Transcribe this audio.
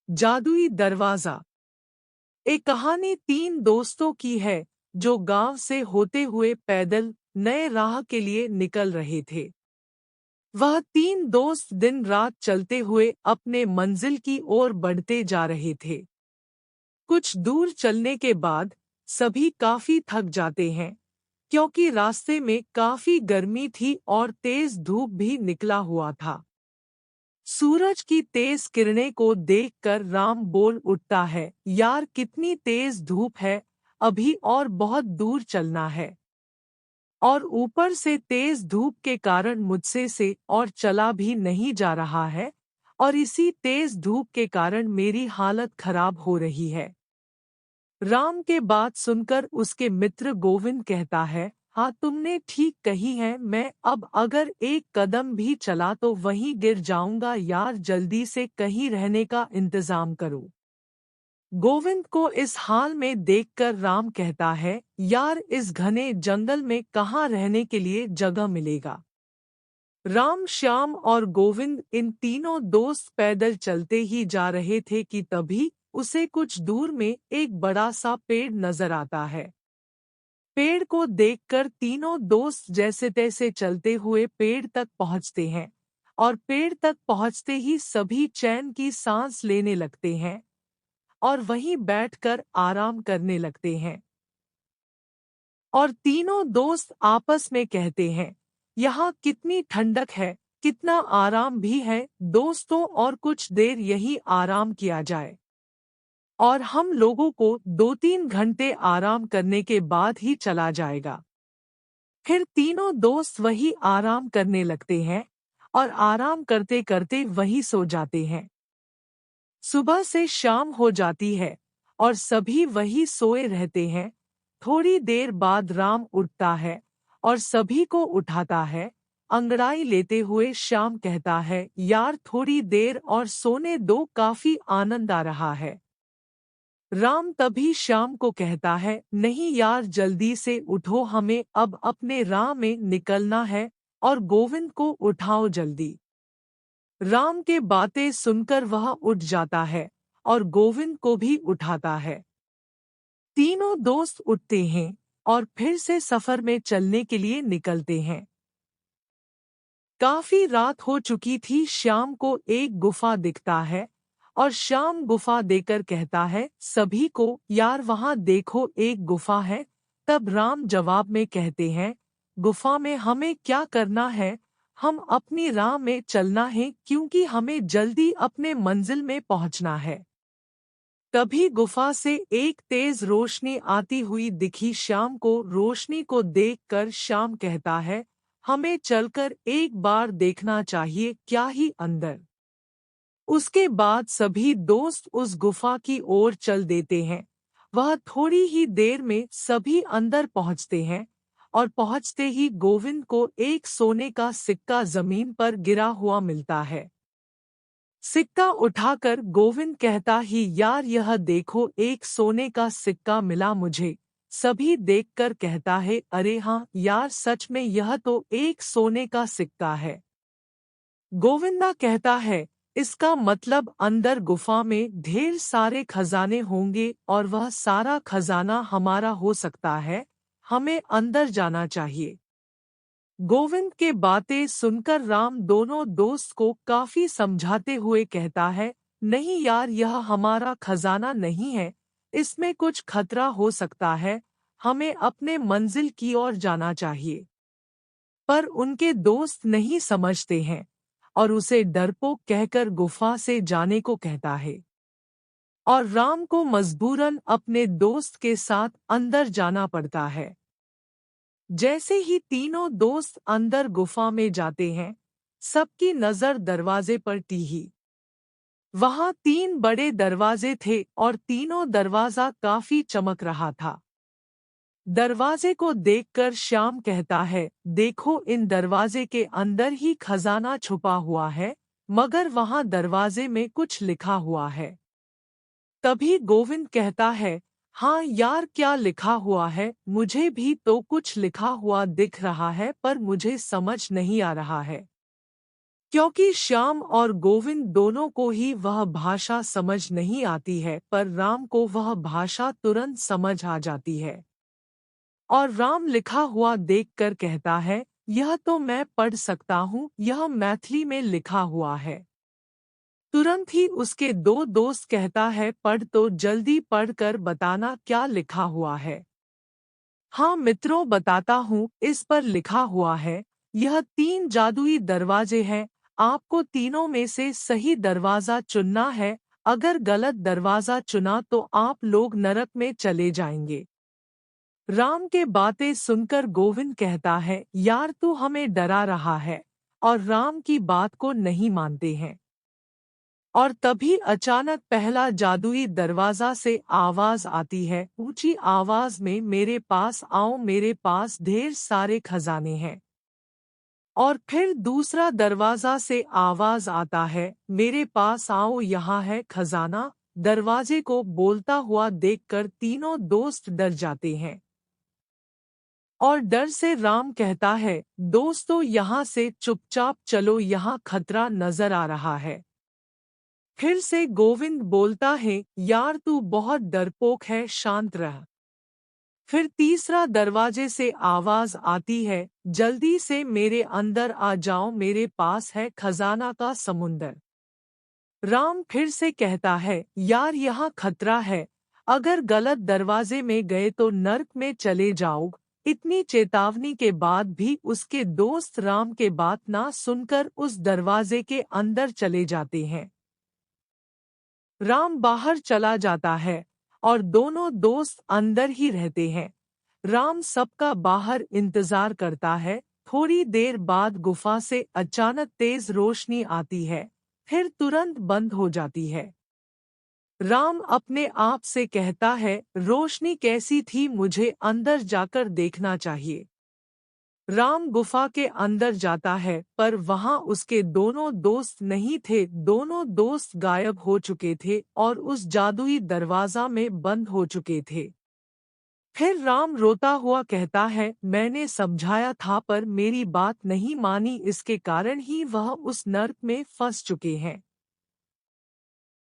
जादुई दरवाजा। एक कहानी तीन दोस्तों की है जो गांव से होते हुए पैदल नए राह के लिए निकल रहे थे। वह तीन दोस्त दिन रात चलते हुए अपने मंजिल की ओर बढ़ते जा रहे थे। कुछ दूर चलने के बाद सभी काफी थक जाते हैं, क्योंकि रास्ते में काफी गर्मी थी और तेज धूप भी निकला हुआ था। सूरज की तेज किरणें को देखकर राम बोल उठता है, यार कितनी तेज धूप है, अभी और बहुत दूर चलना है। और ऊपर से तेज धूप के कारण मुझसे से और चला भी नहीं जा रहा है, और इसी तेज धूप के कारण मेरी हालत खराब हो रही है। राम के बात सुनकर उसके मित्र गोविंद कहता है, हाँ तुमने ठीक कही है, मैं अब अगर एक कदम भी चला तो वहीं गिर जाऊंगा यार, जल्दी से कहीं रहने का इंतजाम करो। गोविंद को इस हाल में देखकर राम कहता है, यार इस घने जंगल में कहाँ रहने के लिए जगह मिलेगा। राम, श्याम और गोविंद इन तीनों दोस्त पैदल चलते ही जा रहे थे कि तभी उसे कुछ दूर में एक बड़ा सा पेड़ नजर आता है। पेड़ को देखकर तीनों दोस्त जैसे तैसे चलते हुए पेड़ तक पहुंचते हैं, और पेड़ तक पहुंचते ही सभी चैन की सांस लेने लगते हैं और वहीं बैठकर आराम करने लगते हैं। और तीनों दोस्त आपस में कहते हैं, यहाँ कितनी ठंडक है, कितना आराम भी है दोस्तों, और कुछ देर यही आराम किया जाए और हम लोगों को 2-3 घंटे आराम करने के बाद ही चला जाएगा। फिर तीनों दोस्त वही आराम करने लगते हैं और आराम करते करते वही सो जाते हैं। सुबह से शाम हो जाती है और सभी वही सोए रहते हैं। थोड़ी देर बाद राम उठता है और सभी को उठाता है। अंगड़ाई लेते हुए श्याम कहता है, यार थोड़ी देर और सोने दो, काफी आनंद आ रहा है। राम तभी श्याम को कहता है, नहीं यार जल्दी से उठो, हमें अब अपने राह में निकलना है, और गोविंद को उठाओ जल्दी। राम के बातें सुनकर वह उठ जाता है और गोविंद को भी उठाता है। तीनों दोस्त उठते हैं और फिर से सफर में चलने के लिए निकलते हैं। काफी रात हो चुकी थी। श्याम को एक गुफा दिखता है और श्याम गुफा देकर कहता है सभी को, यार वहां देखो एक गुफा है। तब राम जवाब में कहते हैं, गुफा में हमें क्या करना है, हम अपनी राह में चलना है, क्योंकि हमें जल्दी अपने मंजिल में पहुंचना है। तभी गुफा से एक तेज रोशनी आती हुई दिखी श्याम को। रोशनी को देखकर श्याम कहता है, हमें चलकर एक बार देखना चाहिए क्या ही अंदर। उसके बाद सभी दोस्त उस गुफा की ओर चल देते हैं। वह थोड़ी ही देर में सभी अंदर पहुंचते हैं और पहुंचते ही गोविंद को एक सोने का सिक्का जमीन पर गिरा हुआ मिलता है। सिक्का उठाकर गोविंद कहता ही, यार यह देखो एक सोने का सिक्का मिला मुझे। सभी देखकर कहता है, अरे हाँ यार सच में यह तो एक सोने का सिक्का है। गोविंदा कहता है, इसका मतलब अंदर गुफा में ढेर सारे खजाने होंगे और वह सारा खजाना हमारा हो सकता है, हमें अंदर जाना चाहिए। गोविंद के बातें सुनकर राम दोनों दोस्त को काफी समझाते हुए कहता है, नहीं यार यह हमारा खजाना नहीं है, इसमें कुछ खतरा हो सकता है, हमें अपने मंजिल की ओर जाना चाहिए। पर उनके दोस्त नहीं समझते हैं और उसे डरपोक कहकर गुफा से जाने को कहता है, और राम को मजबूरन अपने दोस्त के साथ अंदर जाना पड़ता है। जैसे ही तीनों दोस्त अंदर गुफा में जाते हैं, सबकी नजर दरवाजे पर टिकी। वहां 3 बड़े दरवाजे थे और तीनों दरवाजा काफी चमक रहा था। दरवाजे को देखकर श्याम कहता है, देखो इन दरवाजे के अंदर ही खजाना छुपा हुआ है, मगर वहां दरवाजे में कुछ लिखा हुआ है। तभी गोविंद कहता है, हाँ यार क्या लिखा हुआ है, मुझे भी तो कुछ लिखा हुआ दिख रहा है पर मुझे समझ नहीं आ रहा है। क्योंकि श्याम और गोविंद दोनों को ही वह भाषा समझ नहीं आती है, पर राम को वह भाषा तुरंत समझ आ जाती है। और राम लिखा हुआ देखकर कहता है, यह तो मैं पढ़ सकता हूँ, यह मैथिली में लिखा हुआ है। तुरंत ही उसके दो दोस्त कहता है, पढ़ तो जल्दी पढ़कर बताना क्या लिखा हुआ है। हाँ मित्रों, बताता हूँ, इस पर लिखा हुआ है, यह 3 जादुई दरवाजे हैं, आपको तीनों में से सही दरवाजा चुनना है, अगर गलत दरवाजा चुना तो आप लोग नरक में चले जाएंगे। राम के बातें सुनकर गोविंद कहता है, यार तू हमें डरा रहा है, और राम की बात को नहीं मानते हैं। और तभी अचानक पहला जादुई दरवाजा से आवाज आती है, ऊंची आवाज में, मेरे पास आओ, मेरे पास ढेर सारे खजाने हैं। और फिर दूसरा दरवाजा से आवाज आता है, मेरे पास आओ, यहाँ है खजाना। दरवाजे को बोलता हुआ देखकर तीनों दोस्त डर जाते हैं। और डर से राम कहता है, दोस्तों यहाँ से चुपचाप चलो, यहाँ खतरा नजर आ रहा है। फिर से गोविंद बोलता है, यार तू बहुत डरपोक है, शांत रह। फिर तीसरा दरवाजे से आवाज आती है, जल्दी से मेरे अंदर आ जाओ, मेरे पास है खजाना का समुंदर। राम फिर से कहता है, यार यहाँ खतरा है, अगर गलत दरवाजे में गए तो नर्क में चले जाओगे। इतनी चेतावनी के बाद भी उसके दोस्त राम के बात ना सुनकर उस दरवाजे के अंदर चले जाते हैं। राम बाहर चला जाता है और दोनों दोस्त अंदर ही रहते हैं। राम सबका बाहर इंतजार करता है। थोड़ी देर बाद गुफा से अचानक तेज रोशनी आती है, फिर तुरंत बंद हो जाती है। राम अपने आप से कहता है, रोशनी कैसी थी, मुझे अंदर जाकर देखना चाहिए। राम गुफा के अंदर जाता है, पर वहां उसके दोनों दोस्त नहीं थे। दोनों दोस्त गायब हो चुके थे और उस जादुई दरवाजा में बंद हो चुके थे। फिर राम रोता हुआ कहता है, मैंने समझाया था पर मेरी बात नहीं मानी, इसके कारण ही वह उस नर्क में फंस चुके हैं।